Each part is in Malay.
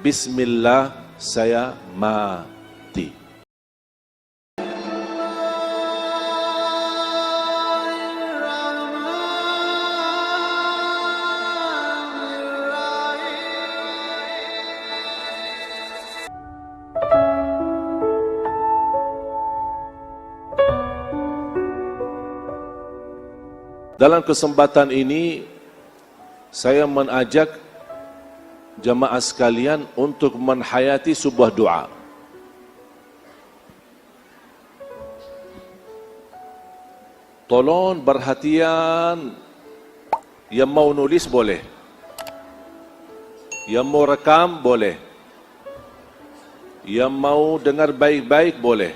Bismillah saya mati. Dalam kesempatan ini, saya mengajak jamaah sekalian untuk menhayati sebuah doa. Tolong perhatian, yang mau nulis boleh, yang mau rekam boleh, yang mau dengar baik-baik boleh.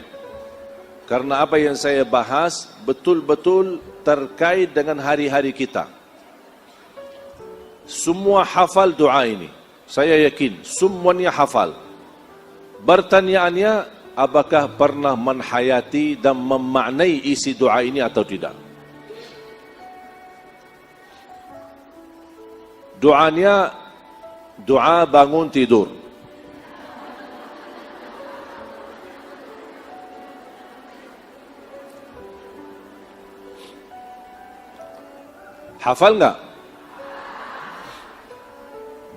Karena apa yang saya bahas betul-betul terkait dengan hari-hari kita. Semua hafal doa ini. Saya yakin semuanya hafal. Pertanyaannya, apakah pernah menhayati dan memaknai isi doa ini atau tidak? Doanya doa bangun tidur. Hafal enggak?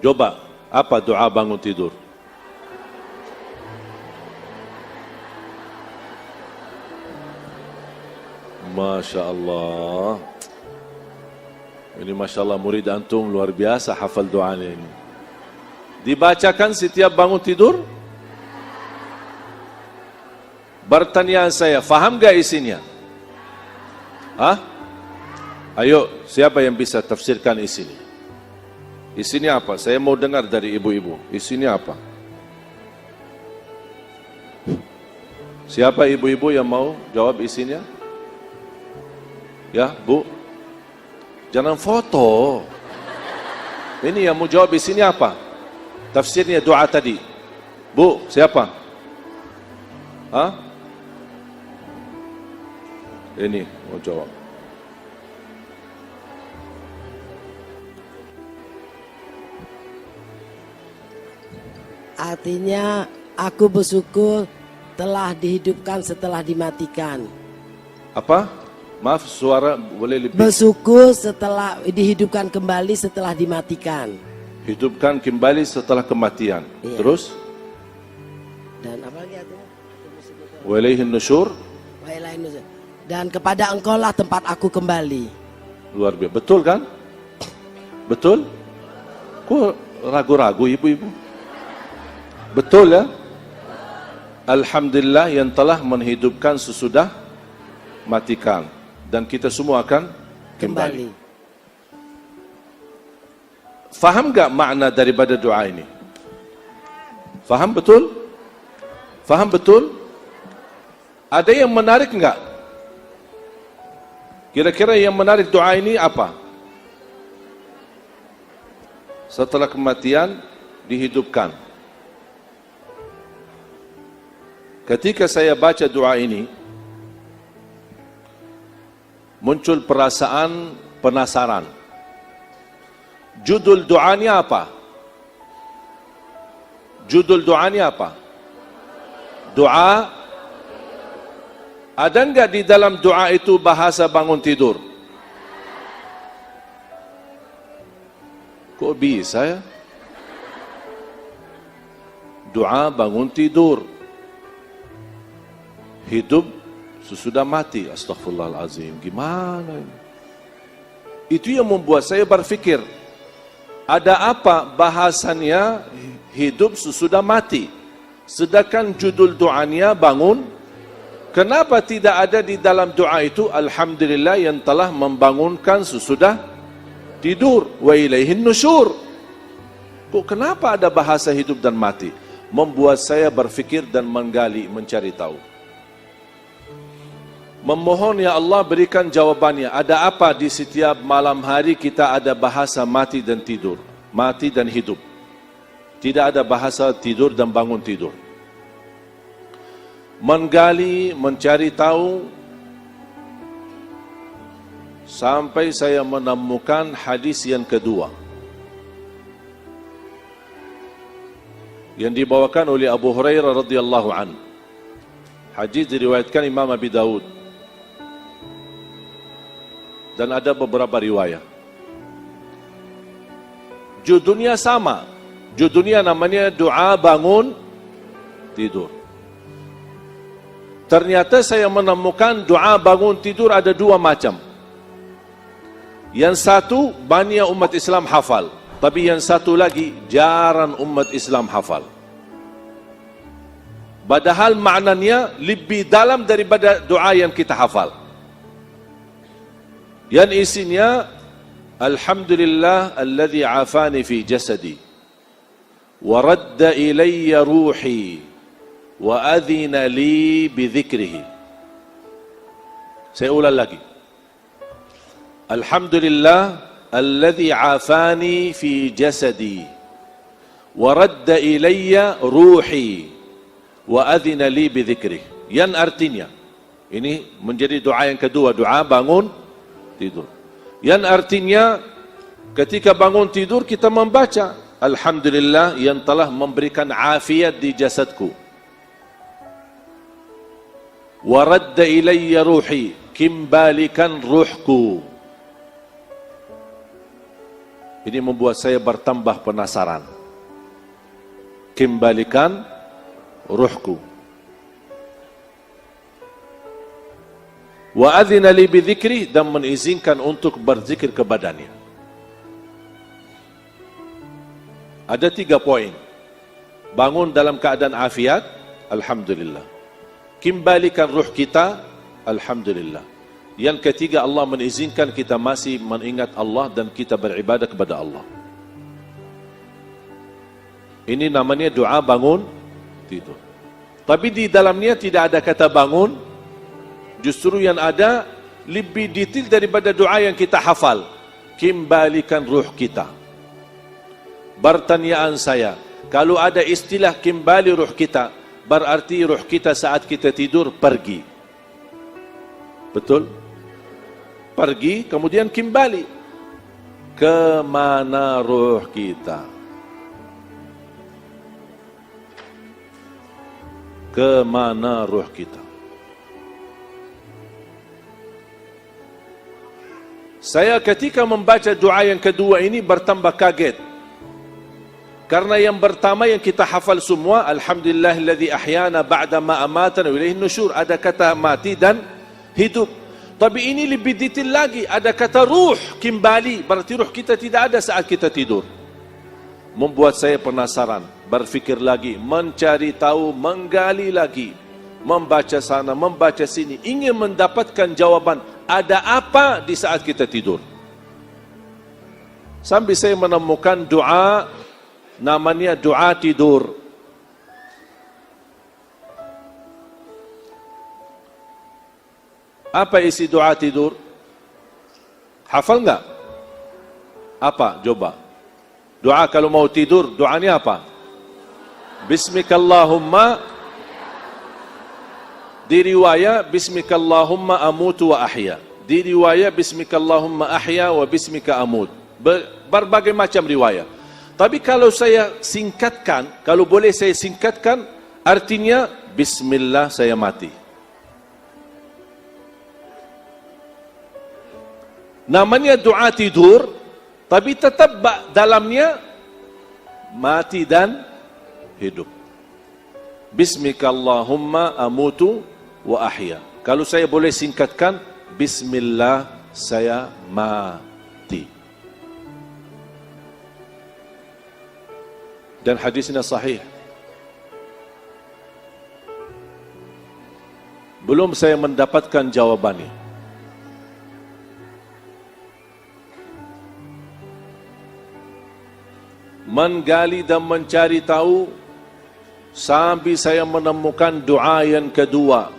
Coba, apa doa bangun tidur? Masya Allah. Ini Masya Allah, murid antum luar biasa hafal doanya ini. Dibacakan setiap bangun tidur? Pertanyaan saya, faham gak isinya? Hah? Ayo, siapa yang bisa tafsirkan isinya? Isinya apa? Saya mau dengar dari ibu-ibu. Isinya apa? Siapa ibu-ibu yang mau jawab isinya? Ya, Bu? Jangan foto. Ini yang mau jawab isinya apa? Tafsirnya doa tadi. Bu, siapa? Hah? Ini mau jawab. Artinya aku bersyukur telah dihidupkan setelah dimatikan. Apa? Maaf, suara boleh lebih. Bersyukur setelah dihidupkan kembali setelah dimatikan. Hidupkan kembali setelah kematian. Iya. Terus? Dan apa lagi artinya? Wa ilaihin nusyur. Wa ilaihin nusyur. Dan kepada engkau lah tempat aku kembali. Luar biasa. Betul kan? Betul? Kok ragu-ragu ibu-ibu? Betul ya? Alhamdulillah yang telah menghidupkan sesudah matikan. Dan kita semua akan kembali. Faham gak makna daripada doa ini? Faham betul? Faham betul? Ada yang menarik enggak? Kira-kira yang menarik doa ini apa? Setelah kematian dihidupkan. Ketika saya baca doa ini, muncul perasaan penasaran. Judul doanya apa? Judul doanya apa? Doa. Ada enggak di dalam doa itu bahasa bangun tidur? Kok bisa ya? Doa bangun tidur. Hidup sesudah mati. Astaghfirullahalazim. Gimana ini? Itu yang membuat saya berpikir, ada apa bahasannya hidup sesudah mati? Sedangkan judul doanya bangun. Kenapa tidak ada di dalam doa itu Alhamdulillah yang telah membangunkan sesudah tidur, wa ilaihin nusyur? Kok kenapa ada bahasa hidup dan mati? Membuat saya berpikir dan menggali, mencari tahu. Memohon ya Allah berikan jawabannya. Ada apa di setiap malam hari kita ada bahasa mati dan tidur, mati dan hidup. Tidak ada bahasa tidur dan bangun tidur. Menggali, mencari tahu, sampai saya menemukan hadis yang kedua. yang dibawakan oleh Abu Hurairah radhiyallahu an. Hadis diriwayatkan Imam Abi Daud. Dan ada beberapa riwayat. Judulnya sama. Judulnya namanya doa bangun tidur. Ternyata saya menemukan doa bangun tidur ada dua macam. Yang satu banyak umat Islam hafal, tapi yang satu lagi jarang umat Islam hafal. Padahal maknanya lebih dalam daripada doa yang kita hafal. Yang isinya, Alhamdulillah alladhi afani fi jasadi wa radda ilayya ruhi wa adhina li bidhikrihi. Saya ulang lagi. Alhamdulillah alladhi afani fi jasadi wa radda ilayya ruhi wa adhina li bidhikrihi. Yang artinya, ini menjadi doa yang kedua, doa bangun tidur. Yang artinya ketika bangun tidur kita membaca Alhamdulillah yang telah memberikan afiat di jasadku. Wa radda ilayya ruhi, kembalikan ruhku. Ini membuat saya bertambah penasaran. Kembalikan ruhku. Wa adzina li bidzikri, dan mengizinkan untuk berzikir kepadanya. Ada 3 poin. Bangun dalam keadaan afiat, alhamdulillah. Kembalikan ruh kita, alhamdulillah. Yang ketiga, Allah mengizinkan kita masih mengingat Allah dan kita beribadah kepada Allah. Ini namanya doa bangun tidur. Tapi di dalamnya tidak ada kata bangun. Justru yang ada lebih detail daripada doa yang kita hafal. Kembalikan ruh kita. Pertanyaan saya, kalau ada istilah kembali ruh kita, berarti ruh kita saat kita tidur pergi. Betul? Pergi, kemudian kembali. Kemana ruh kita? Kemana ruh kita? Saya ketika membaca doa yang kedua ini bertambah kaget. Karena yang pertama yang kita hafal semua, Alhamdulillahilladzi ahyana ba'da ma amatana wa ilaihin nusyur, ada kata mati dan hidup. Tapi ini lebih detail lagi, ada kata ruh, kembali, berarti ruh kita tidak ada saat kita tidur. Membuat saya penasaran, berfikir lagi, mencari tahu, menggali lagi, membaca sana, membaca sini, ingin mendapatkan jawaban. Ada apa di saat kita tidur? Sampai saya menemukan doa, namanya doa tidur. Apa isi doa tidur? Hafal enggak? Apa? Coba. Doa kalau mau tidur, doanya apa? Bismikallahumma. Di riwayat Bismikallahumma amutu wa ahya. Di riwayat Bismikallahumma ahya wa bismika amut. Berbagai macam riwayat. Tapi kalau saya singkatkan, kalau boleh saya singkatkan, artinya Bismillah saya mati. Namanya doa tidur, tapi tetap dalamnya mati dan hidup. Bismikallahumma amutu wa ahya. Kalau saya boleh singkatkan, Bismillah saya mati. Dan hadisnya sahih. Belum saya mendapatkan jawabannya. Menggali dan mencari tahu sampai saya menemukan doa yang kedua.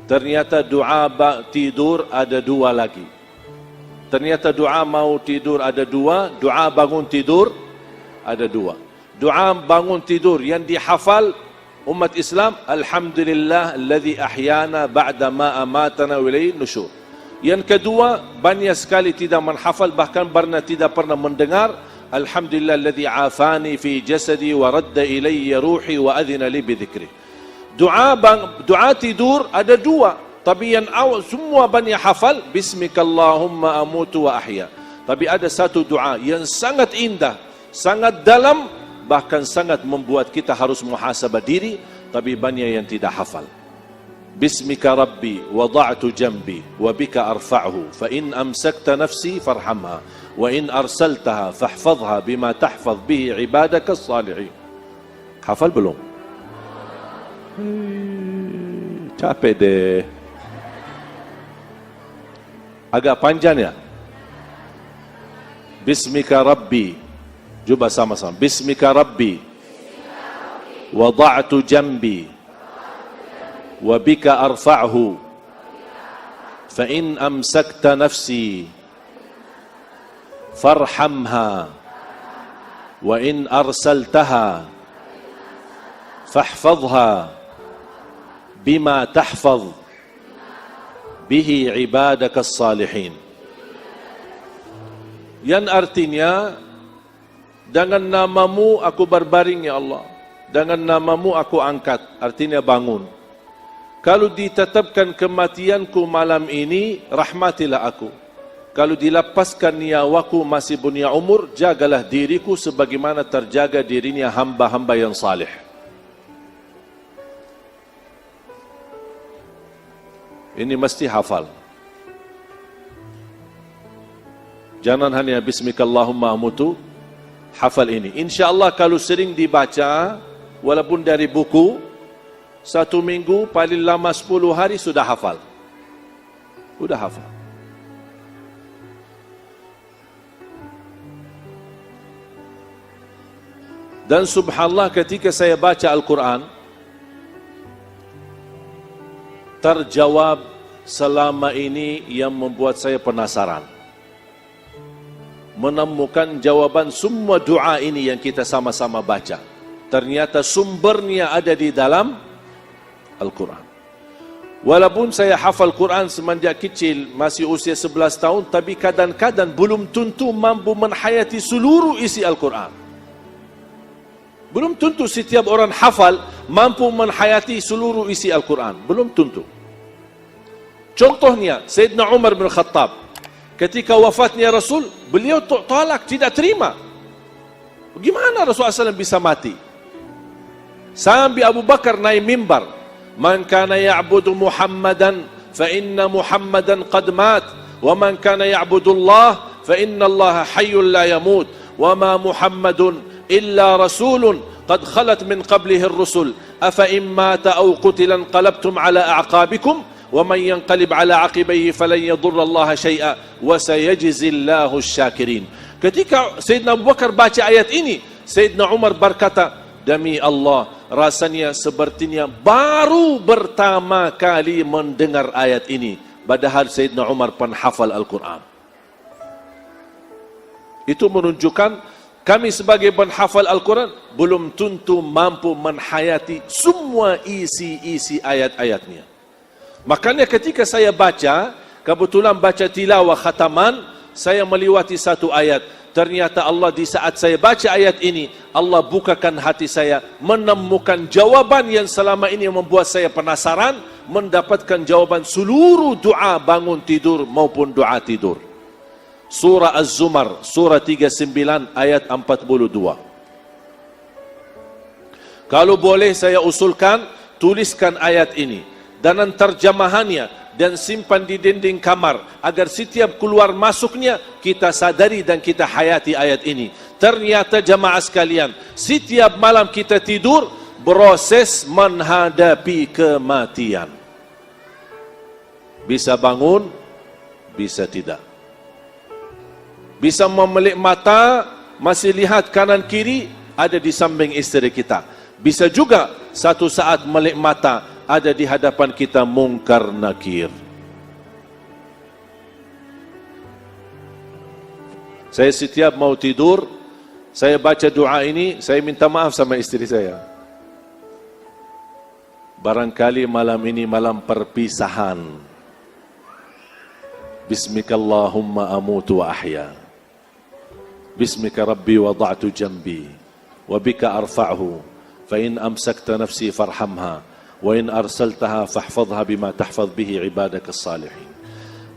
Ternyata doa tidur ada 2 lagi. Ternyata doa mau tidur ada 2, doa bangun tidur ada 2. Doa bangun tidur yang dihafal umat Islam, Alhamdulillah alladzi ahyana ba'da ma amatana wa ilaihin nusyur. Yang kedua, banyak sekali tidak menghafal, bahkan tidak pernah mendengar, alhamdulillah alladhi afani fi jasadi wa radda ilayya ruhi wa adhina li bidhikri. Doa tidur ada dua, tapi yang awal semua bani hafal bismikallahumma amutu wa ahya. Tapi ada satu doa yang sangat indah, sangat dalam, bahkan sangat membuat kita harus muhasabah diri, tapi banyak yang tidak hafal. Bismika rabbi wada'tu jambi wa bika arfa'hu fa in amsakta nafsi farhamha wa in arsaltaha fahfadhha bima tahfadh bihi ibadaka as-salihin. Hafal belum? Capek deh. Agak panjang ya. Bismika rabbi. Coba sama-sama. Bismika rabbi wada'tu jambi wa bika arfa'hu fa in amsakta nafsi farhamha wa in arsaltaha fahfadhha bima tahfadh bihi ibadaka as-salihin. Yang artinya, dengan namamu aku berbaring ya Allah, dengan namamu aku angkat, artinya bangun. Kalau ditetapkan kematianku malam ini, rahmatilah aku. Kalau dilepaskan nyawaku masih punya umur, jagalah diriku sebagaimana terjaga dirinya hamba-hamba yang salih. Ini mesti hafal. Jangan hanya bismikallahumma amutu, hafal ini. InsyaAllah kalau sering dibaca, walaupun dari buku, 1 minggu paling lama 10 hari sudah hafal. Sudah hafal. Dan subhanallah ketika saya baca Al-Quran, terjawab selama ini yang membuat saya penasaran. Menemukan jawaban semua doa ini yang kita sama-sama baca. Ternyata sumbernya ada di dalam Al-Quran. Walaupun saya hafal Quran semenjak kecil, masih usia 11 tahun, tapi kadang-kadang belum tentu mampu menghayati seluruh isi Al-Quran. Belum tentu setiap orang hafal mampu menghayati seluruh isi Al-Quran. Belum tentu. Contohnya, Sayyidina Umar bin Khattab, ketika wafatnya Rasul, beliau tolak, tidak terima. Bagaimana Rasulullah SAW bisa mati? Sampai Abu Bakar naik mimbar, man kana ya'budu Muhammadan fa inna Muhammadan qad mat wa man kana ya'budu Allah fa inna Allah hayyun la yamut wa ma Muhammadun illa rasulun qad khalat min qablihi ar-rusul afa in mata aw qutila qalabtum ala a'qabikum wa man yanqalib ala aqibayhi falan yadurra Allah shay'a wa sayajzi Allahu asy-syakirin. Ketika Sayyidina Abu Bakar baca ayat ini, Sayyidina Umar berkata, demi Allah, rasanya sepertinya baru pertama kali mendengar ayat ini. Padahal Sayyidina Umar penghafal Al-Quran. Itu menunjukkan kami sebagai penghafal Al-Quran belum tentu mampu menghayati semua isi-isi ayat-ayatnya. Makanya ketika saya baca, kebetulan baca tilawah khataman, saya melewati satu ayat. Ternyata Allah di saat saya baca ayat ini, Allah bukakan hati saya, menemukan jawaban yang selama ini membuat saya penasaran, mendapatkan jawaban seluruh doa bangun tidur maupun doa tidur. Surah Az-Zumar, surah 39 ayat 42. Kalau boleh saya usulkan, tuliskan ayat ini dan terjemahannya dan simpan di dinding kamar agar setiap keluar masuknya kita sadari dan kita hayati ayat ini. Ternyata jamaah sekalian, setiap malam kita tidur proses menghadapi kematian. Bisa bangun, bisa tidak. Bisa memelik mata, masih lihat kanan kiri, ada di samping istri kita. Bisa juga satu saat melik mata, ada di hadapan kita mungkar nakir. Saya setiap mau tidur, saya baca doa ini, saya minta maaf sama istri saya. Barangkali malam ini malam perpisahan. Bismikallahumma amutu wa ahya. Bismika Rabbi wada'tu jambi wa bika arfa'hu fa in amsakta nafsi farhamha wa in arsaltaha fahfadha bima tahfadh bihi ibadaka salihin.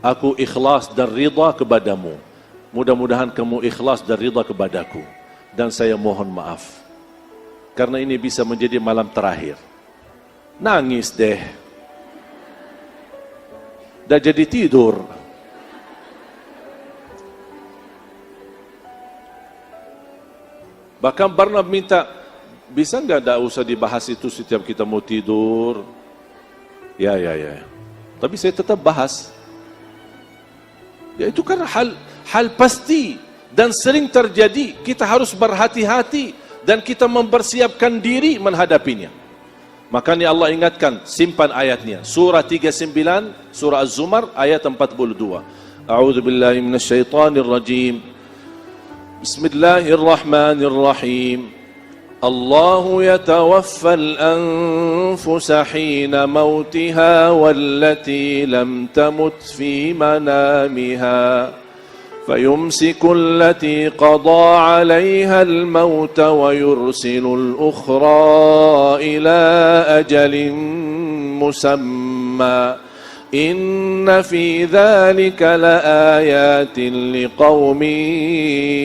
Aku ikhlas dan ridha kepadamu. Mudah-mudahan kamu ikhlas dan ridha kepadaku. Dan saya mohon maaf. Karena ini bisa menjadi malam terakhir. Nangis deh. Dah jadi tidur. Bahkan pernah minta, bisa enggak tak usah dibahas itu setiap kita mau tidur? Ya. Tapi saya tetap bahas. Ya itu kan hal pasti dan sering terjadi. Kita harus berhati-hati dan kita mempersiapkan diri menghadapinya. Makanya Allah ingatkan, simpan ayatnya. Surah 39, surah Az-Zumar ayat 42. A'udzu billahi minasyaitonir rajim. Bismillahirrahmanirrahim. Allahu yatawaffal anfusa hina mautiha wallati lam tamut fi manamiha فيمسك التي قضى عليها الموت ويرسل الأخرى إلى أجل مسمى إن في ذلك لآيات لقوم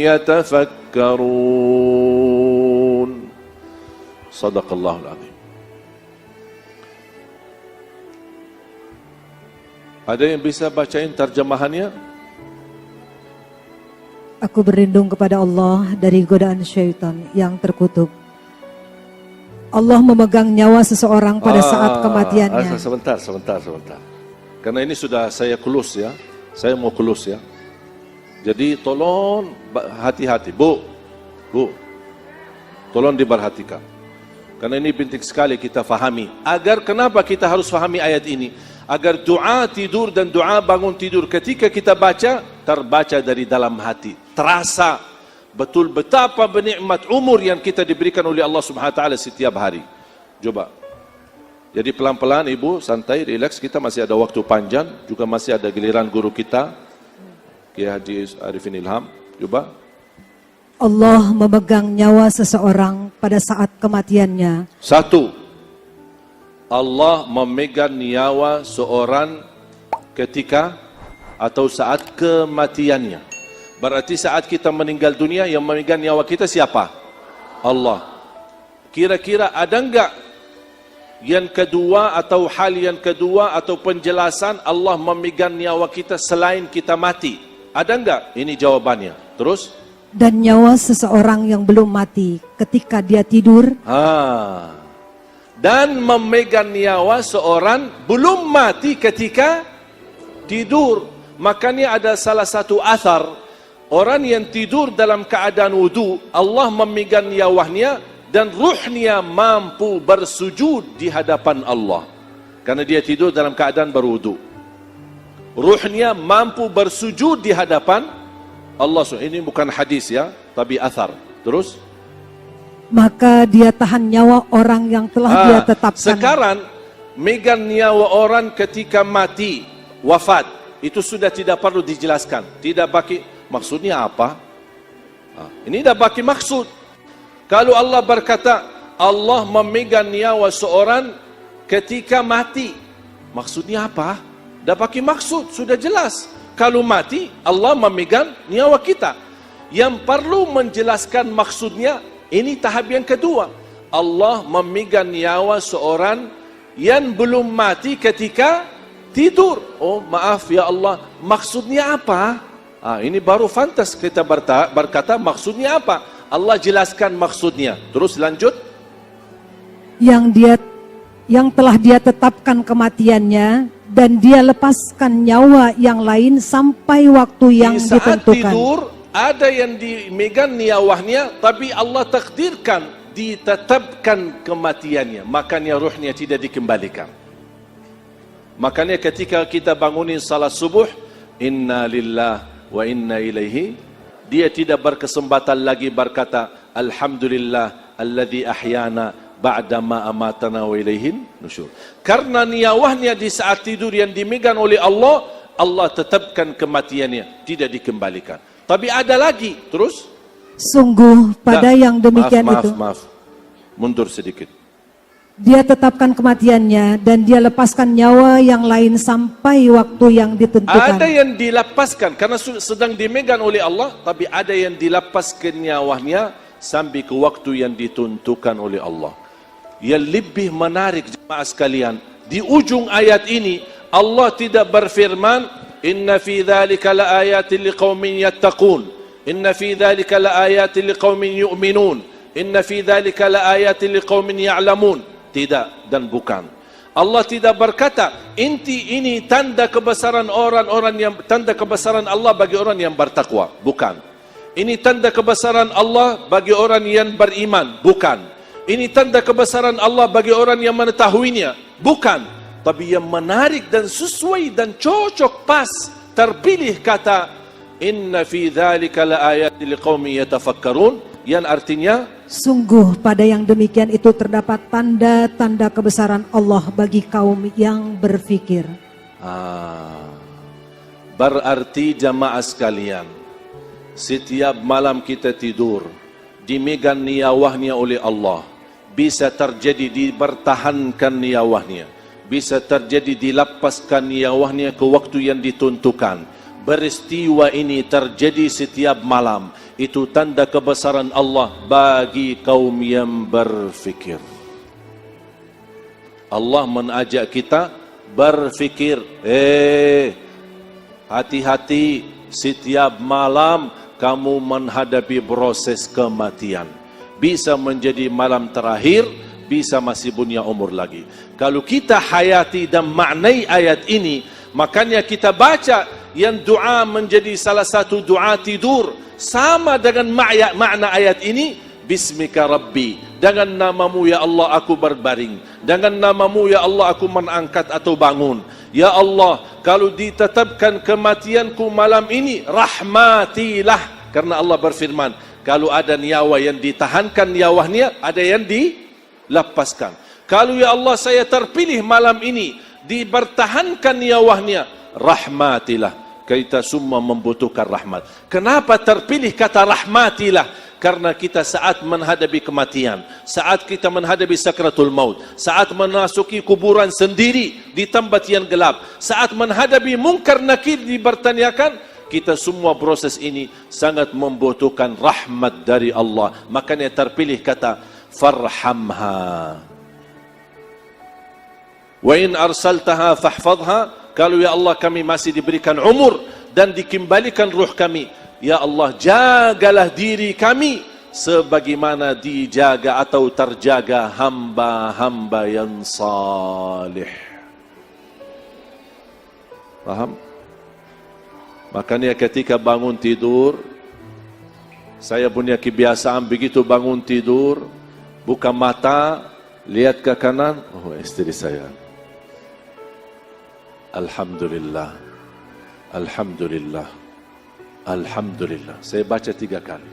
يتفكرون صدق الله العظيم. Ada yang bisa bacain terjemahannya? Aku berlindung kepada Allah dari godaan syaitan yang terkutuk. Allah memegang nyawa seseorang pada saat kematiannya. Sebentar. Karena ini sudah saya close ya. Saya mau close ya. Jadi tolong hati-hati. Bu. Tolong diperhatikan. Karena ini penting sekali kita fahami. Agar kenapa kita harus fahami ayat ini? Agar doa tidur dan doa bangun tidur ketika kita baca, terbaca dari dalam hati. Terasa betul betapa bernikmat umur yang kita diberikan oleh Allah Subhanahu wa taala setiap hari. Coba. Jadi pelan-pelan Ibu, santai, relax, kita masih ada waktu panjang, juga masih ada giliran guru kita, Kiai Haji Arifin Ilham. Coba. Allah memegang nyawa seseorang pada saat kematiannya. Satu, Allah memegang nyawa seorang ketika atau saat kematiannya. Berarti saat kita meninggal dunia yang memegang nyawa kita siapa? Allah. Kira-kira ada enggak yang kedua atau hal yang kedua atau penjelasan Allah memegang nyawa kita selain kita mati? Ada enggak? Ini jawabannya. Terus? Dan nyawa seseorang yang belum mati ketika dia tidur. Dan memegang nyawa seorang belum mati ketika tidur. Makanya ada salah satu athar, orang yang tidur dalam keadaan wudu, Allah memegang nyawanya dan ruhnya mampu bersujud di hadapan Allah. Karena dia tidur dalam keadaan berwudu. Ruhnya mampu bersujud di hadapan Allah. Ini bukan hadis ya, tapi athar. Terus? Maka dia tahan nyawa orang yang telah dia tetapkan. Sekarang megang nyawa orang ketika mati, wafat, itu sudah tidak perlu dijelaskan. Tidak baki maksudnya apa? Ini tidak baki maksud. Kalau Allah berkata Allah memegang nyawa seorang ketika mati, maksudnya apa? Tidak baki maksud, sudah jelas. Kalau mati, Allah memegang nyawa kita. Yang perlu menjelaskan maksudnya, ini tahap yang kedua. Allah memegang nyawa seorang yang belum mati ketika tidur. Oh maaf ya Allah, maksudnya apa? Ini baru fantas kita berkata maksudnya apa? Allah jelaskan maksudnya. Terus lanjut. Yang telah dia tetapkan kematiannya dan dia lepaskan nyawa yang lain sampai waktu yang di saat ditentukan. Tidur ada yang dimegang nyawanya, tapi Allah takdirkan ditetapkan kematiannya, makanya ruhnya tidak dikembalikan. Makanya ketika kita bangunin salat subuh, inna lillah wa inna ilaihi, dia tidak berkesempatan lagi berkata alhamdulillah alladzi ahyana ba'da ma amatana wa ilaihin nusyur. Karena nyawanya di saat tidur yang dimegang oleh Allah, Allah tetapkan kematiannya, tidak dikembalikan. Tapi ada lagi, terus Sungguh pada yang demikian itu, Maaf. Mundur sedikit. dia tetapkan kematiannya dan dia lepaskan nyawa yang lain sampai waktu yang ditentukan. Ada yang dilepaskan karena sedang dimegang oleh Allah, tapi ada yang dilepaskan nyawanya sampai ke waktu yang ditentukan oleh Allah. Yang lebih menarik jemaah sekalian, di ujung ayat ini Allah tidak berfirman, "Inna fi dzalika laayatin liqaumin yattaqun, inna fi dzalika laayatin liqaumin yu'minun, inna fi dzalika laayatin liqaumin ya'lamun." Tidak dan bukan. Allah tidak berkata, ini tanda kebesaran tanda kebesaran Allah bagi orang yang bertakwa. Bukan. Ini tanda kebesaran Allah bagi orang yang beriman. Bukan. Ini tanda kebesaran Allah bagi orang yang mengetahuinya. Bukan. Tapi yang menarik dan sesuai dan cocok pas terpilih kata inna fi dzalika laayatin liqaumin yatafakkarun, yang artinya Sungguh pada yang demikian itu terdapat tanda-tanda kebesaran Allah bagi kaum yang berfikir. Berarti jamaah sekalian, setiap malam kita tidur dimegang niyawahnya oleh Allah. Bisa terjadi dipertahankan niyawahnya, bisa terjadi dilepaskan niyawahnya ke waktu yang ditentukan. Peristiwa ini terjadi setiap malam. Itu tanda kebesaran Allah bagi kaum yang berfikir. Allah mengajak kita berfikir. Hati-hati, setiap malam kamu menghadapi proses kematian. Bisa menjadi malam terakhir, bisa masih punya umur lagi. Kalau kita hayati dan maknai ayat ini, makanya kita baca yang doa menjadi salah satu doa tidur. Sama dengan makna ayat ini, Bismika Rabbi, dengan namamu ya Allah aku berbaring, dengan namamu ya Allah aku mengangkat atau bangun. Ya Allah, kalau ditetapkan kematianku malam ini, rahmatilah. Karena Allah berfirman, kalau ada nyawa yang ditahankan nyawanya, ada yang dilepaskan. Kalau ya Allah saya terpilih malam ini, dipertahankan nyawanya, rahmatilah. Kita semua membutuhkan rahmat. Kenapa terpilih kata rahmatilah? Karena kita saat menghadapi kematian, saat kita menghadapi sakratul maut, saat memasuki kuburan sendiri di tempat yang gelap, saat menghadapi mungkar nakir dipertanyakan, kita semua proses ini sangat membutuhkan rahmat dari Allah. Makanya terpilih kata farhamha. Wa in arsaltaha fahfadha. Kalau ya Allah kami masih diberikan umur dan dikembalikan ruh kami, ya Allah jagalah diri kami sebagaimana dijaga atau terjaga hamba-hamba yang salih. Paham? Makanya ketika bangun tidur, saya punya kebiasaan begitu bangun tidur, buka mata, lihat ke kanan, oh istri saya. Alhamdulillah, Alhamdulillah, Alhamdulillah. Saya baca 3 kali.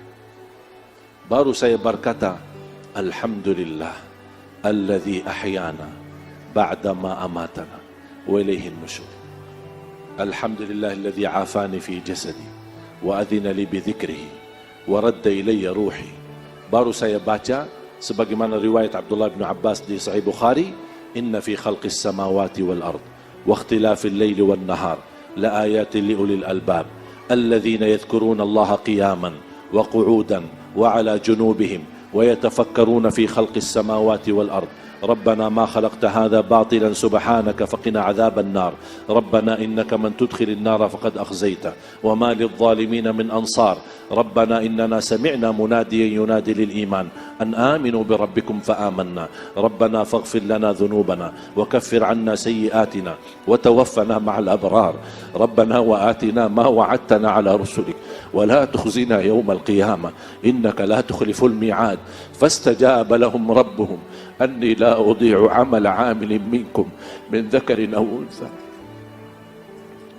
Baru saya berkata, Alhamdulillah, alladhi ahyana ba'dama amatana wa ilayhin nusyur. Alhamdulillah, alladhi afani fi jasadi wa adhina li bidhikrihi wa radda ilayya ruhi. Baru saya baca, sebagaimana riwayat Abdullah bin Abbas di Sahih Bukhari, inna fi khalqis samawati wal ard واختلاف الليل والنهار لآيات لأولي الألباب الذين يذكرون الله قياما وقعودا وعلى جنوبهم ويتفكرون في خلق السماوات والأرض ربنا ما خلقت هذا باطلا سبحانك فقنا عذاب النار ربنا إنك من تدخل النار فقد أخزيته وما للظالمين من أنصار ربنا إننا سمعنا مناديا ينادي للإيمان أن آمنوا بربكم فآمنا ربنا فاغفر لنا ذنوبنا وكفر عنا سيئاتنا وتوفنا مع الأبرار ربنا وآتنا ما وعدتنا على رسلك ولا تخزنا يوم القيامة إنك لا تخلف الميعاد فاستجاب لهم ربهم أني لا أضيع عمل عامل منكم من ذكر أو أنثى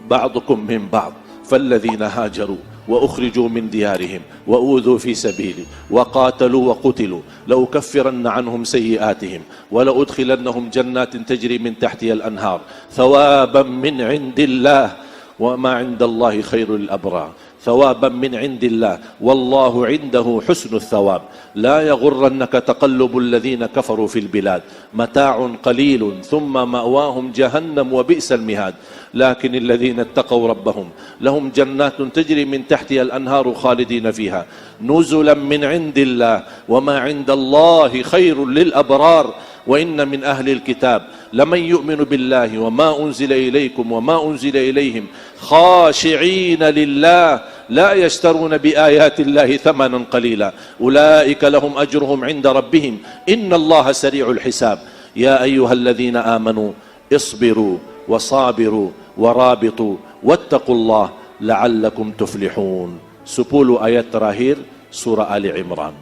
بعضكم من بعض فالذين هاجروا وأخرجوا من ديارهم وأوذوا في سبيلي وقاتلوا وقتلوا لأكفرن عنهم سيئاتهم ولأدخلنهم جنات تجري من تحتها الأنهار ثوابا من عند الله وما عند الله خير للأبرار ثوابا من عند الله والله عنده حسن الثواب لا يغرنك تقلب الذين كفروا في البلاد متاع قليل ثم مأواهم جهنم وبئس المهاد لكن الذين اتقوا ربهم لهم جنات تجري من تحتها الأنهار خالدين فيها نزلا من عند الله وما عند الله خير للأبرار وإن من أهل الكتاب لمن يؤمن بالله وما أنزل إليكم وما أنزل إليهم خاشعين لله لا يشترون بآيات الله ثمنا قليلا أولئك لهم أجرهم عند ربهم إن الله سريع الحساب يا أيها الذين آمنوا اصبروا وصابروا ورابطوا واتقوا الله لعلكم تفلحون 10 ayat terakhir surah Ali Imran.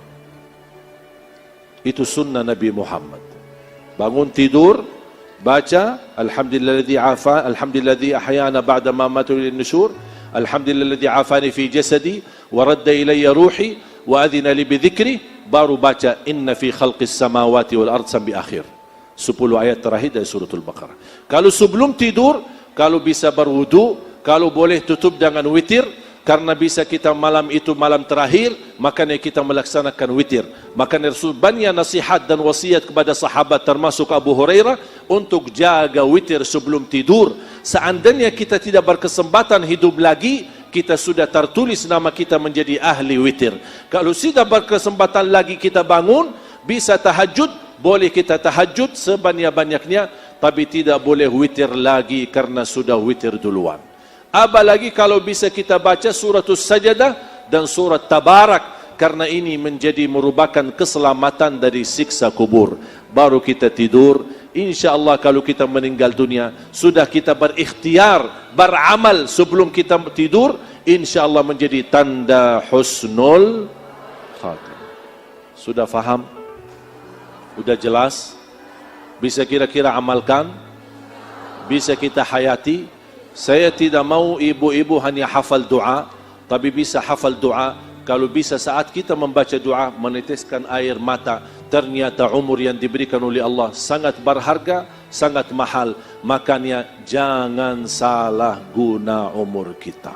Itu sunnah Nabi Muhammad. Bangun tidur, baca Alhamdulilladzi afa, Alhamdulilladzi ahyana ba'da ma matu lin nusyur, Alhamdulilladzi afani fi jasadi wa radda ilayya ruhi wa adhina li bi dhikri, baru baca inna fi khalqis samawati wal ard sampai akhir. 10 ayat terakhir dari suratul Baqarah. Kalau sebelum tidur, kalau bisa berwudu, kalau boleh tutup dengan witir, karena bisa kita malam itu malam terakhir, makanya kita melaksanakan witir. Makanya Rasul banyak nasihat dan wasiat kepada sahabat termasuk Abu Hurairah untuk jaga witir sebelum tidur. Seandainya kita tidak berkesempatan hidup lagi, kita sudah tertulis nama kita menjadi ahli witir. Kalau sudah berkesempatan lagi kita bangun, bisa tahajud, boleh kita tahajud sebanyak-banyaknya, tapi tidak boleh witir lagi karena sudah witir duluan. Apalagi kalau bisa kita baca suratus Sajadah dan surat Tabarak, karena ini menjadi merupakan keselamatan dari siksa kubur. Baru kita tidur, insya-Allah kalau kita meninggal dunia, sudah kita berikhtiar, beramal sebelum kita tidur, insya-Allah menjadi tanda husnul khatimah. Sudah faham? Sudah jelas? Bisa kira-kira amalkan? Bisa kita hayati? Saya tidak mau ibu-ibu hanya hafal doa, tapi bisa hafal doa. Kalau bisa saat kita membaca doa, meneteskan air mata. Ternyata umur yang diberikan oleh Allah sangat berharga, sangat mahal. Makanya jangan salah guna umur kita.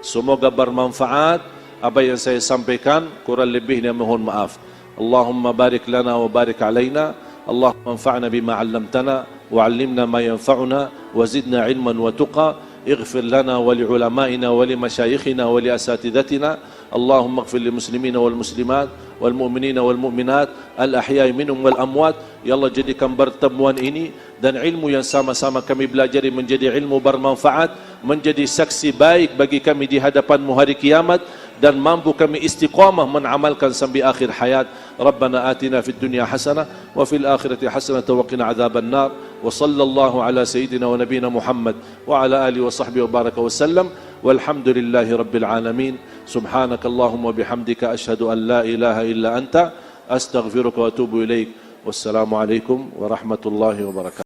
Semoga bermanfaat apa yang saya sampaikan. Kurang lebihnya mohon maaf. Allahumma barik lana wa barik alaina. Allahumma anfa'na bima 'allamtana وعلمنا ما ينفعنا وزدنا علما وتقى اغفر لنا ولعلمائنا ولمشايخنا ولأساتذتنا اللهم اغفر للمسلمين والمسلمات والمؤمنين والمؤمنات الأحياء منهم والأموات. Ya Allah, jadikan pertemuan ini dan ilmu yang sama-sama kami belajari menjadi ilmu bermanfaat, menjadi saksi baik bagi kami di hadapan-Mu hari kiamat, dan mampu kami istiqamah menamalkan sampai akhir hayat. Rabbana atina fid dunya hasanah wa fil akhirati hasanah wa qina adzaban nar. Wa sallallahu ala sayyidina wa nabiyina Muhammad wa ala alihi wa sahbihi wa baraka wa sallam. Walhamdulillahi rabbil alamin. Subhanakallahumma bihamdika asyhadu an la ilaha illa anta astaghfiruka wa atubu ilaik. Wassalamu alaikum warahmatullahi wabarakatuh.